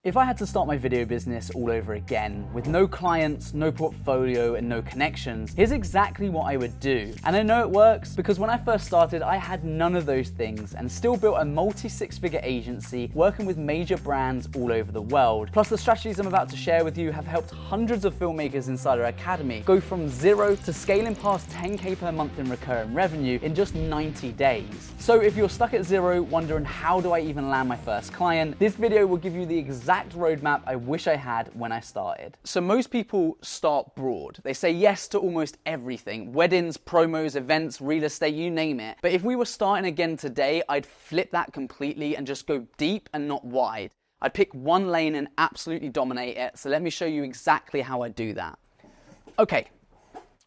If I had to start my video business all over again, with no clients, no portfolio, and no connections, here's exactly what I would do. And I know it works because when I first started, I had none of those things and still built a multi-six-figure agency working with major brands all over the world. Plus, the strategies I'm about to share with you have helped hundreds of filmmakers inside our academy go from zero to scaling past 10K per month in recurring revenue in just 90 days. So if you're stuck at zero, wondering how do I even land my first client, this video will give you the exact roadmap I wish I had when I started. So most people start broad. They say yes to almost everything. Weddings, promos, events, real estate, you name it. But if we were starting again today, I'd flip that completely and just go deep and not wide. I'd pick one lane and absolutely dominate it. So let me show you exactly how I do that. Okay,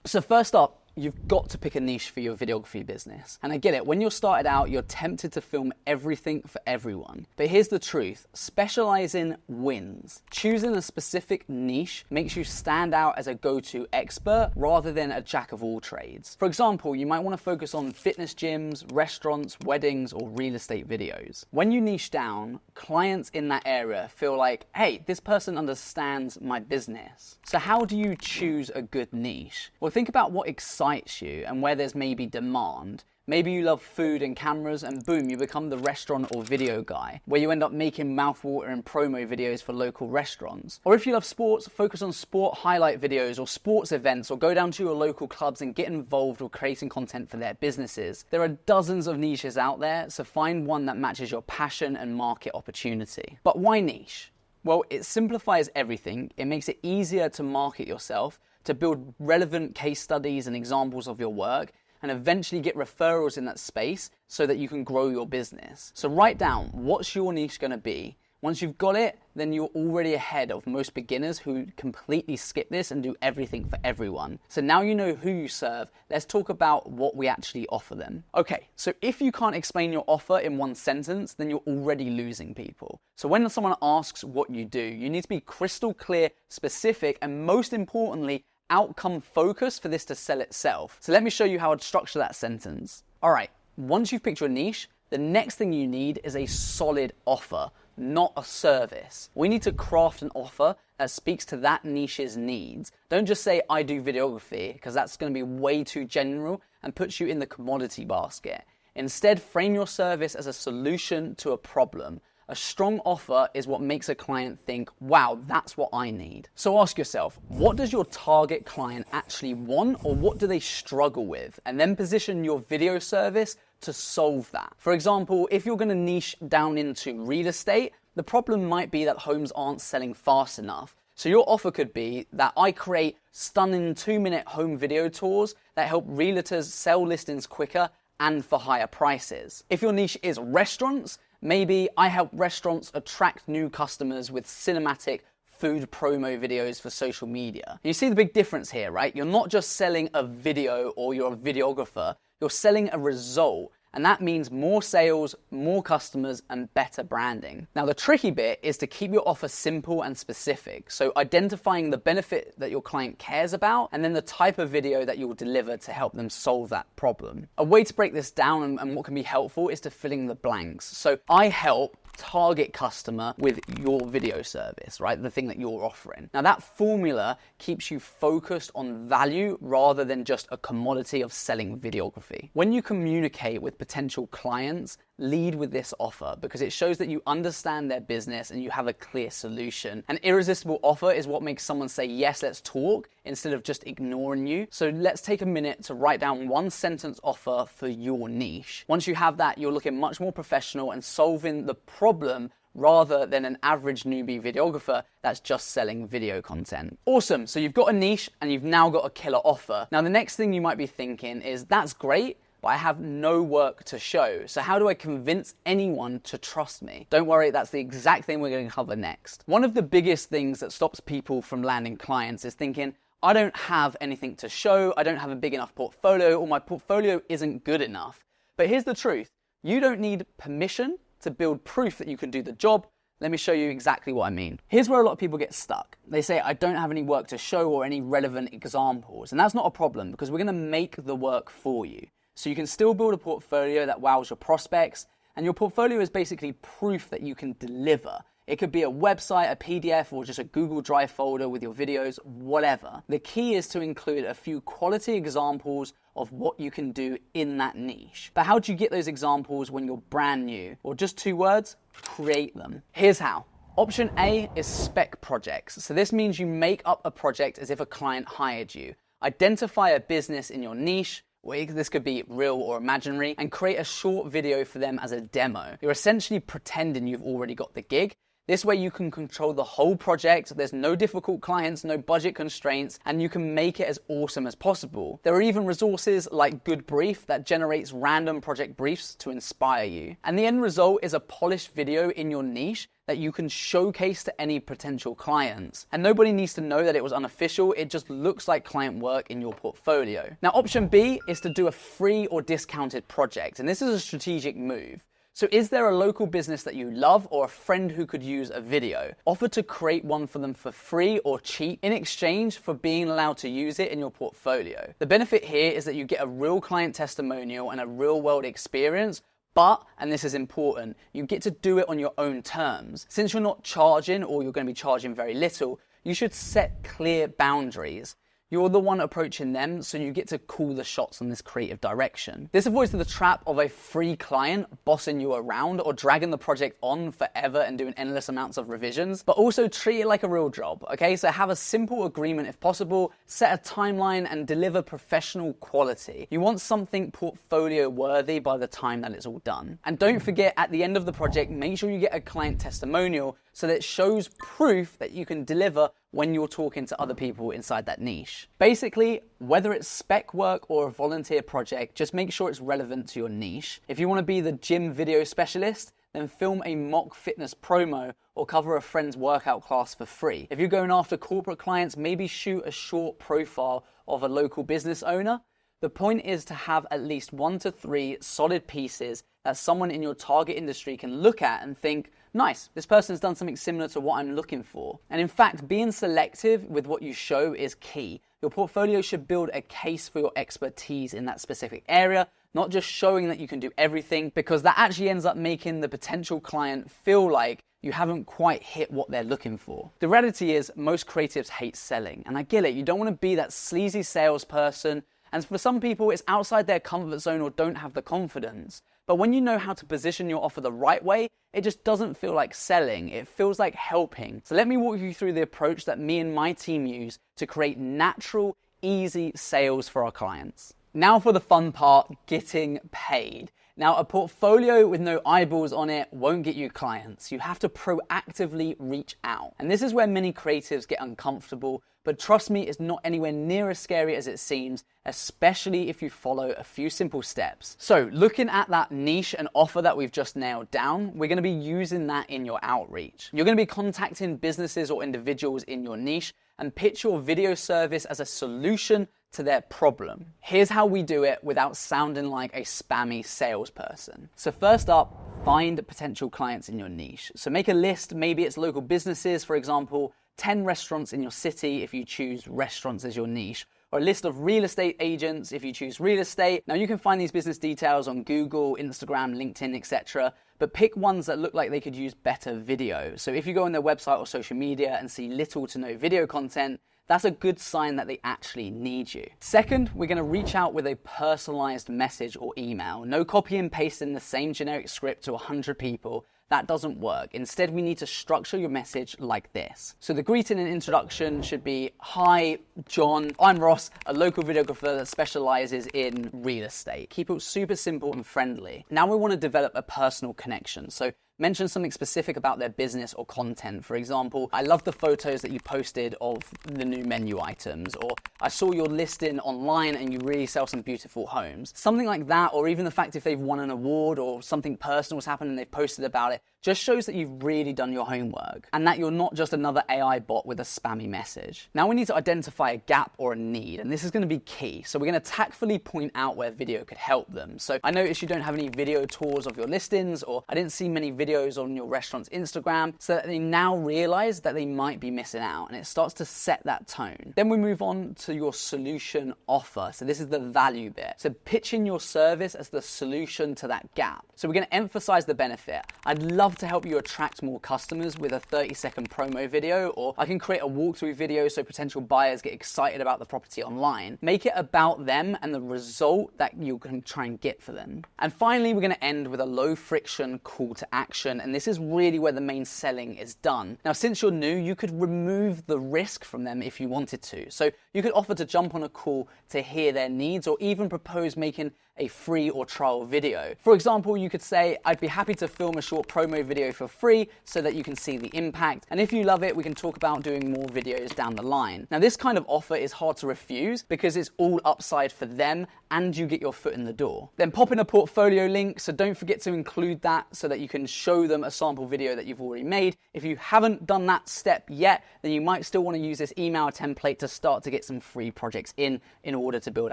so first up, you've got to pick a niche for your videography business. And I get it, when you're started out, you're tempted to film everything for everyone. But here's the truth, specializing wins. Choosing a specific niche makes you stand out as a go-to expert rather than a jack of all trades. For example, you might want to focus on fitness gyms, restaurants, weddings, or real estate videos. When you niche down, clients in that area feel like, hey, this person understands my business. So how do you choose a good niche? Well, think about what excites you and where there's maybe demand. Maybe you love food and cameras and boom, you become the restaurant or video guy, where you end up making mouthwater and promo videos for local restaurants. Or if you love sports, focus on sport highlight videos or sports events, or go down to your local clubs and get involved with creating content for their businesses. There are dozens of niches out there, so find one that matches your passion and market opportunity. But why niche? Well, it simplifies everything. It makes it easier to market yourself, to build relevant case studies and examples of your work, and eventually get referrals in that space so that you can grow your business. So write down, what's your niche gonna be? Once you've got it, then you're already ahead of most beginners who completely skip this and do everything for everyone. So now you know who you serve, let's talk about what we actually offer them. Okay, so if you can't explain your offer in one sentence, then you're already losing people. So when someone asks what you do, you need to be crystal clear, specific, and most importantly, outcome focused for this to sell itself. So let me show you how I'd structure that sentence. All right, once you've picked your niche, the next thing you need is a solid offer, not a service. We need to craft an offer that speaks to that niche's needs. Don't just say, I do videography, because that's going to be way too general and puts you in the commodity basket. Instead, frame your service as a solution to a problem. A strong offer is what makes a client think, wow, that's what I need. So ask yourself, what does your target client actually want, or what do they struggle with? And then position your video service to solve that. For example, if you're gonna niche down into real estate, the problem might be that homes aren't selling fast enough. So your offer could be that I create stunning 2-minute home video tours that help realtors sell listings quicker and for higher prices. If your niche is restaurants, maybe I help restaurants attract new customers with cinematic food promo videos for social media. You see the big difference here, right? You're not just selling a video or you're a videographer, you're selling a result. And that means more sales, more customers, and better branding. Now, the tricky bit is to keep your offer simple and specific. So identifying the benefit that your client cares about, and then the type of video that you'll deliver to help them solve that problem. A way to break this down and what can be helpful is to fill in the blanks. So I help target customer with your video service, right? The thing that you're offering. Now that formula keeps you focused on value rather than just a commodity of selling videography. When you communicate with potential clients, lead with this offer because it shows that you understand their business and you have a clear solution. An irresistible offer is what makes someone say, yes, let's talk, instead of just ignoring you. So let's take a minute to write down one sentence offer for your niche. Once you have that, you're looking much more professional and solving the problem rather than an average newbie videographer that's just selling video content. Awesome, so you've got a niche and you've now got a killer offer. Now the next thing you might be thinking is, that's great, but I have no work to show. So how do I convince anyone to trust me? Don't worry, that's the exact thing we're going to cover next. One of the biggest things that stops people from landing clients is thinking, I don't have anything to show, I don't have a big enough portfolio, or my portfolio isn't good enough. But here's the truth, you don't need permission to build proof that you can do the job. Let me show you exactly what I mean. Here's where a lot of people get stuck. They say, I don't have any work to show or any relevant examples. And that's not a problem because we're gonna make the work for you. So you can still build a portfolio that wows your prospects, and your portfolio is basically proof that you can deliver. It could be a website, a PDF, or just a Google Drive folder with your videos, whatever. The key is to include a few quality examples of what you can do in that niche. But how do you get those examples when you're brand new? Or just 2 words, create them. Here's how. Option A is spec projects. So this means you make up a project as if a client hired you. Identify a business in your niche, this could be real or imaginary, and create a short video for them as a demo. You're essentially pretending you've already got the gig. This way you can control the whole project, there's no difficult clients, no budget constraints, and you can make it as awesome as possible. There are even resources like Good Brief that generates random project briefs to inspire you. And the end result is a polished video in your niche that you can showcase to any potential clients. And nobody needs to know that it was unofficial, it just looks like client work in your portfolio. Now, option B is to do a free or discounted project, and this is a strategic move. So is there a local business that you love or a friend who could use a video? Offer to create one for them for free or cheap in exchange for being allowed to use it in your portfolio. The benefit here is that you get a real client testimonial and a real world experience, but, and this is important, you get to do it on your own terms. Since you're not charging or you're going to be charging very little, you should set clear boundaries. You're the one approaching them, so you get to call the shots on this creative direction. This avoids the trap of a free client bossing you around or dragging the project on forever and doing endless amounts of revisions, but also treat it like a real job, okay? So have a simple agreement if possible, set a timeline and deliver professional quality. You want something portfolio worthy by the time that it's all done. And don't forget, at the end of the project, make sure you get a client testimonial so that it shows proof that you can deliver when you're talking to other people inside that niche. Basically, whether it's spec work or a volunteer project, just make sure it's relevant to your niche. If you want to be the gym video specialist, then film a mock fitness promo or cover a friend's workout class for free. If you're going after corporate clients, maybe shoot a short profile of a local business owner. The point is to have at least 1 to 3 solid pieces that someone in your target industry can look at and think, nice, this person's done something similar to what I'm looking for. And in fact, being selective with what you show is key. Your portfolio should build a case for your expertise in that specific area, not just showing that you can do everything, because that actually ends up making the potential client feel like you haven't quite hit what they're looking for. The reality is most creatives hate selling, and I get it. You don't want to be that sleazy salesperson, and for some people it's outside their comfort zone or don't have the confidence. But when you know how to position your offer the right way, it just doesn't feel like selling, it feels like helping. So let me walk you through the approach that me and my team use to create natural, easy sales for our clients. Now for the fun part, getting paid. Now, a portfolio with no eyeballs on it won't get you clients. You have to proactively reach out. And this is where many creatives get uncomfortable, but trust me, it's not anywhere near as scary as it seems, especially if you follow a few simple steps. So looking at that niche and offer that we've just nailed down, we're gonna be using that in your outreach. You're gonna be contacting businesses or individuals in your niche and pitch your video service as a solution to their problem. Here's how we do it without sounding like a spammy salesperson. So first up, find potential clients in your niche. So make a list, maybe it's local businesses, for example, 10 restaurants in your city if you choose restaurants as your niche, or a list of real estate agents if you choose real estate. Now you can find these business details on Google, Instagram, LinkedIn, etc. But pick ones that look like they could use better video. So if you go on their website or social media and see little to no video content, that's a good sign that they actually need you. Second, we're gonna reach out with a personalized message or email. No copy and pasting the same generic script to 100 people. That doesn't work. Instead, we need to structure your message like this. So the greeting and introduction should be, hi, John, I'm Ross, a local videographer that specializes in real estate. Keep it super simple and friendly. Now we want to develop a personal connection. So mention something specific about their business or content. For example, I love the photos that you posted of the new menu items, or I saw your listing online and you really sell some beautiful homes. Something like that, or even the fact if they've won an award or something personal's happened and they've posted about it, just shows that you've really done your homework and that you're not just another AI bot with a spammy message. Now we need to identify a gap or a need, and this is going to be key. So we're going to tactfully point out where video could help them. So I noticed you don't have any video tours of your listings, or I didn't see many videos on your restaurant's Instagram, so that they now realize that they might be missing out, and it starts to set that tone. Then we move on to your solution offer. So this is the value bit. So pitching your service as the solution to that gap. So we're going to emphasize the benefit. I'd love love to help you attract more customers with a 30-second promo video, or I can create a walkthrough video so potential buyers get excited about the property online. Make it about them and the result that you can try and get for them. And finally, we're going to end with a low friction call to action, and this is really where the main selling is done. Now, since you're new, you could remove the risk from them if you wanted to. So you could offer to jump on a call to hear their needs, or even propose making a free or trial video. For example, you could say, I'd be happy to film a short promo video for free so that you can see the impact. And if you love it, we can talk about doing more videos down the line. Now, this kind of offer is hard to refuse because it's all upside for them and you get your foot in the door. Then pop in a portfolio link, so don't forget to include that so that you can show them a sample video that you've already made. If you haven't done that step yet, then you might still want to use this email template to start to get some free projects in order to build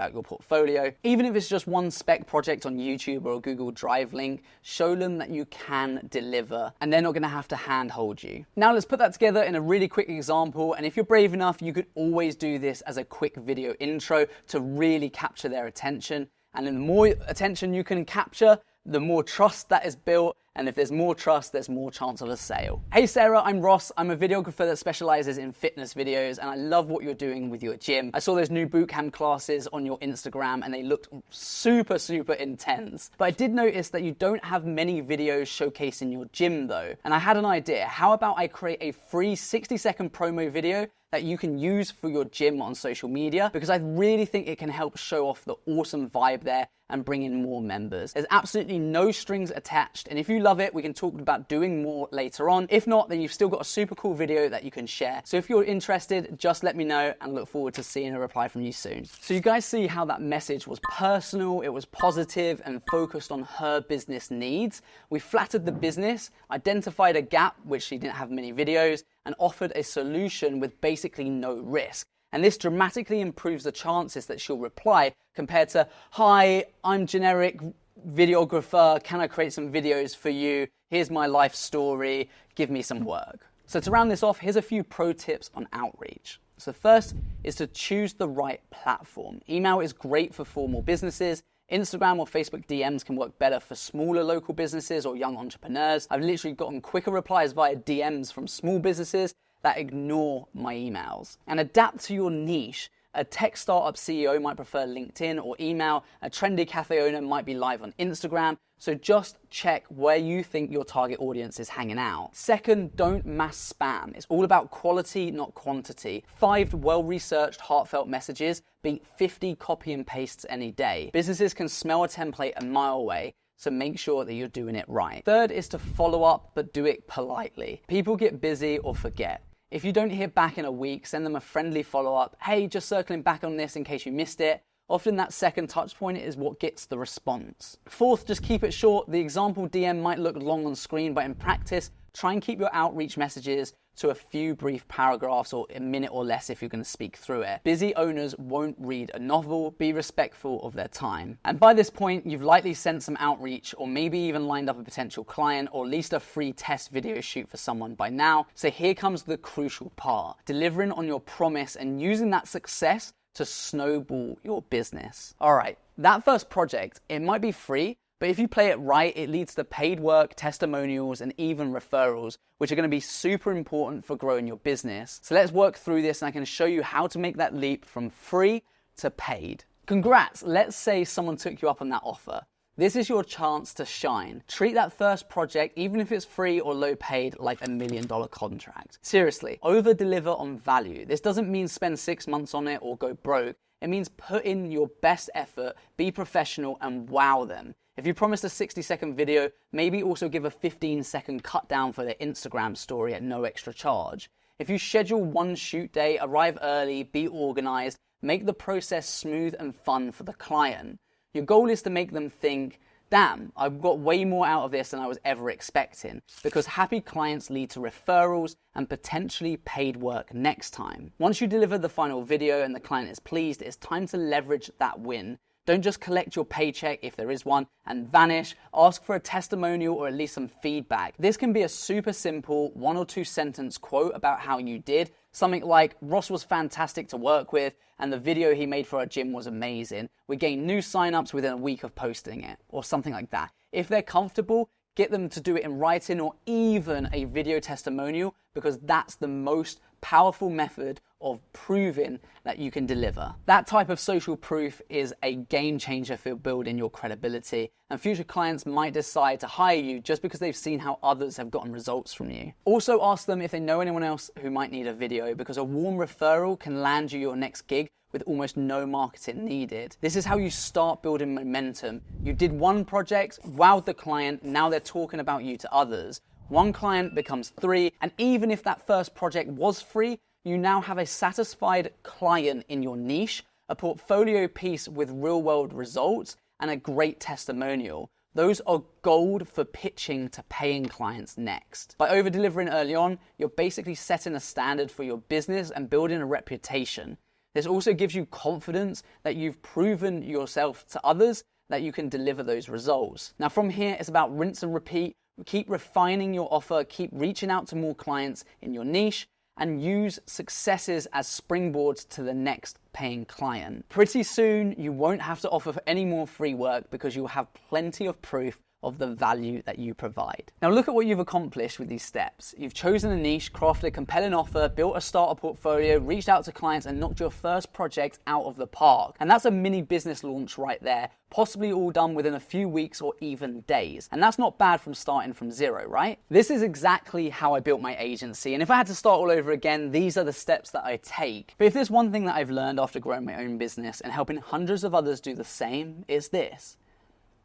out your portfolio. Even if it's just one spec project on YouTube or a Google Drive link, show them that you can deliver and they're not going to have to handhold you. Now let's put that together in a really quick example, and if you're brave enough, you could always do this as a quick video intro to really capture their attention. And the more attention you can capture, the more trust that is built. And if there's more trust, there's more chance of a sale. Hey Sarah, I'm Ross. I'm a videographer that specializes in fitness videos, and I love what you're doing with your gym. I saw those new bootcamp classes on your Instagram and they looked super intense. But I did notice that you don't have many videos showcasing your gym though. And I had an idea. How about I create a free 60-second promo video that you can use for your gym on social media, because I really think it can help show off the awesome vibe there and bring in more members. There's absolutely no strings attached, and if you love it, we can talk about doing more later on. If not, then you've still got a super cool video that you can share. So if you're interested, just let me know, and look forward to seeing a reply from you soon. So you guys see how that message was personal, it was positive and focused on her business needs. We flattered the business, identified a gap, which she didn't have many videos, and offered a solution with basically no risk. And this dramatically improves the chances that she'll reply compared to, hi, I'm generic videographer, can I create some videos for you? Here's my life story, give me some work. So to round this off, here's a few pro tips on outreach. So first is to choose the right platform. Email is great for formal businesses. Instagram or Facebook DMs can work better for smaller local businesses or young entrepreneurs. I've literally gotten quicker replies via DMs from small businesses that ignore my emails. And adapt to your niche. A tech startup CEO might prefer LinkedIn or email. A trendy cafe owner might be live on Instagram. So just check where you think your target audience is hanging out. Second, don't mass spam. It's all about quality, not quantity. 5 well-researched, heartfelt messages beat 50 copy and pastes any day. Businesses can smell a template a mile away, so make sure that you're doing it right. Third is to follow up, but do it politely. People get busy or forget. If you don't hear back in a week, send them a friendly follow-up. Hey, just circling back on this in case you missed it. Often that second touch point is what gets the response. Fourth, just keep it short. The example DM might look long on screen, but in practice, try and keep your outreach messages to a few brief paragraphs or a minute or less if you're going to speak through it. Busy owners won't read a novel. Be respectful of their time. And by this point, you've likely sent some outreach or maybe even lined up a potential client or at least a free test video shoot for someone by now. So here comes the crucial part. Delivering on your promise and using that success to snowball your business. All right, that first project, it might be free, but if you play it right, it leads to paid work, testimonials, and even referrals, which are going to be super important for growing your business. So let's work through this and I can show you how to make that leap from free to paid. Congrats, let's say someone took you up on that offer. This is your chance to shine. Treat that first project, even if it's free or low paid, like $1 million contract. Seriously, over deliver on value. This doesn't mean spend 6 months on it or go broke. It means put in your best effort, be professional, and wow them. If you promised a 60-second video, maybe also give a 15-second cut down for their Instagram story at no extra charge. If you schedule one shoot day, arrive early, be organized, make the process smooth and fun for the client. Your goal is to make them think, damn, I've got way more out of this than I was ever expecting, because happy clients lead to referrals and potentially paid work next time. Once you deliver the final video and the client is pleased, it's time to leverage that win. Don't just collect your paycheck, if there is one, and vanish. Ask for a testimonial or at least some feedback. This can be a super simple 1 or 2 sentence quote about how you did. Something like, Ross was fantastic to work with, and the video he made for our gym was amazing. We gained new signups within a week of posting it, or something like that. If they're comfortable, get them to do it in writing or even a video testimonial, because that's the most powerful method of proving that you can deliver. That type of social proof is a game changer for building your credibility, and future clients might decide to hire you just because they've seen how others have gotten results from you. Also ask them if they know anyone else who might need a video, because a warm referral can land you your next gig with almost no marketing needed. This is how you start building momentum. You did one project, wowed the client, now they're talking about you to others. One client becomes 3, and even if that first project was free, you now have a satisfied client in your niche, a portfolio piece with real-world results, and a great testimonial. Those are gold for pitching to paying clients next. By over-delivering early on, you're basically setting a standard for your business and building a reputation. This also gives you confidence that you've proven yourself to others that you can deliver those results. Now from here, it's about rinse and repeat. Keep refining your offer, keep reaching out to more clients in your niche, and use successes as springboards to the next paying client. Pretty soon, you won't have to offer any more free work because you'll have plenty of proof of the value that you provide. Now look at what you've accomplished with these steps. You've chosen a niche, crafted a compelling offer, built a starter portfolio, reached out to clients, and knocked your first project out of the park. And that's a mini business launch right there, possibly all done within a few weeks or even days. And that's not bad from starting from zero, right? This is exactly how I built my agency. And if I had to start all over again, these are the steps that I take. But if there's one thing that I've learned after growing my own business and helping hundreds of others do the same, it's this.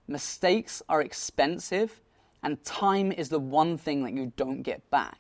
Mistakes are expensive, and time is the one thing that you don't get back.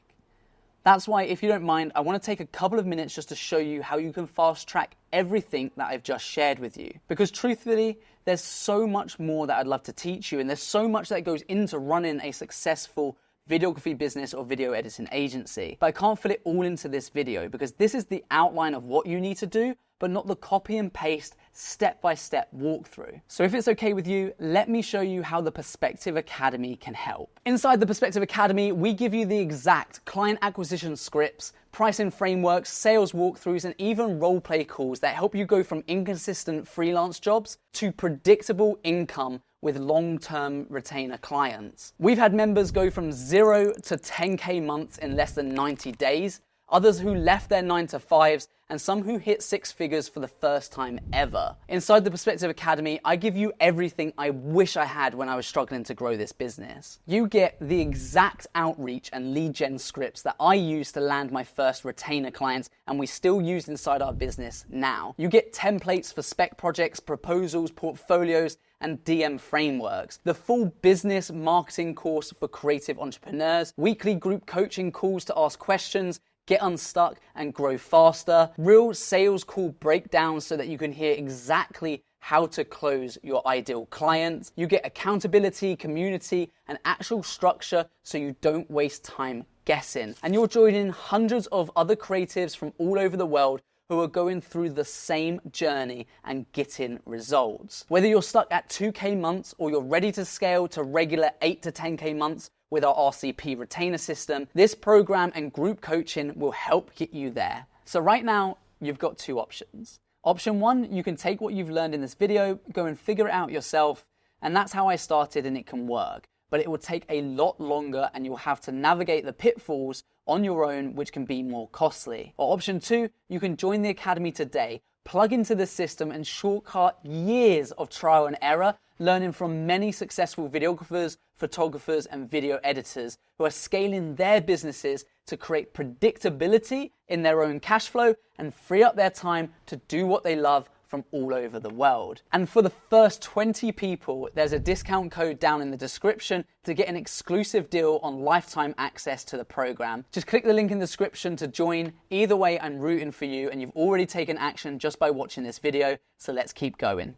That's why, if you don't mind, I want to take a couple of minutes just to show you how you can fast track everything that I've just shared with you. Because truthfully, there's so much more that I'd love to teach you, and there's so much that goes into running a successful videography business or video editing agency. But I can't fit it all into this video because this is the outline of what you need to do, but not the copy and paste step-by-step walkthrough. So if it's okay with you, let me show you how the Perspective Academy can help. Inside the Perspective Academy, we give you the exact client acquisition scripts, pricing frameworks, sales walkthroughs, and even role-play calls that help you go from inconsistent freelance jobs to predictable income with long-term retainer clients. We've had members go from 0 to 10K months in less than 90 days, others who left their 9-to-5s, and some who hit 6 figures for the first time ever. Inside the Perspective Academy, I give you everything I wish I had when I was struggling to grow this business. You get the exact outreach and lead gen scripts that I used to land my first retainer clients, and we still use inside our business now. You get templates for spec projects, proposals, portfolios, and DM frameworks, the full business marketing course for creative entrepreneurs, weekly group coaching calls to ask questions, get unstuck and grow faster, real sales call breakdowns so that you can hear exactly how to close your ideal client. You get accountability, community, and actual structure so you don't waste time guessing. And you're joining hundreds of other creatives from all over the world who are going through the same journey and getting results. Whether you're stuck at 2K months or you're ready to scale to regular 8 to 10K months with our RCP retainer system, this program and group coaching will help get you there. So right now, you've got 2 options. Option 1, you can take what you've learned in this video, go and figure it out yourself, and that's how I started and it can work. But it will take a lot longer and you'll have to navigate the pitfalls on your own, which can be more costly. Or option 2, you can join the Academy today, plug into the system and shortcut years of trial and error, learning from many successful videographers, photographers, and video editors who are scaling their businesses to create predictability in their own cash flow and free up their time to do what they love from all over the world. And for the first 20 people, there's a discount code down in the description to get an exclusive deal on lifetime access to the program. Just click the link in the description to join. Either way, I'm rooting for you, and you've already taken action just by watching this video, so let's keep going.